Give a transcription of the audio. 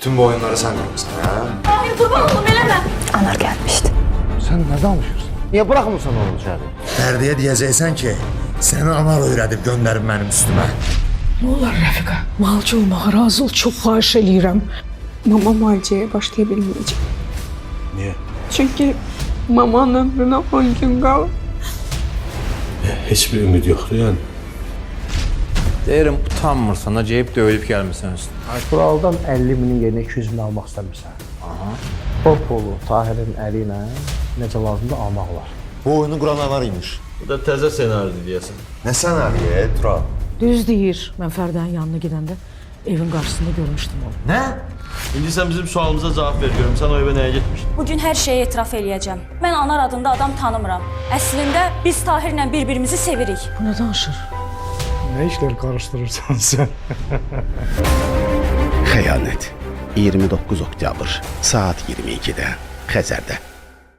Bütün bu oyunları sen kurmuşsun ha? Tahir kurban olum eləmə. Anar gelmişti. Sen ne danışıyorsun? Niye bırakmıyorsun onu içeri? Fərdiyə deyəcəksən ki, səni anar öyrədib göndərib mənim üstümə. Ne olar Rəfiqə? Malcı olmağa razı ol, çox xahiş eləyirəm. Mama müalicəyə başlaya bilməyəcək. Niye? Çünki mamanın ömrünə 10 gün qalıb. Hiçbir ümit yoktu yani. Deyirəm, utanmırsan da ceyib döyülüb gəlmirsən üstüne. Kuraldan 50 minin yerine 200 min almaq istəmirsən. O pulu Tahirin əli ilə necə lazımdır almaq olar. Bu oyunu quran anar imiş. Bu da təzə senaryodur deyəsən. Nə sənariyə, Tural? Düz deyir. Mən Fərdənin yanına gedəndə evin qarşısında görmüşdüm onu. Nə? İndi sen bizim sualımıza cevap ver görüm. Sen o eve neye gitmiştin? Bugün hər şeyi etiraf eləyəcəm. Mən Anar adında adam tanımıram. Əslində biz Tahirlə bir-birimizi sevirik. Bu nə danışır? Ne işler karıştırırsan sen? Xəyanət 29 oktyabr saat 22-də Xəzərdə.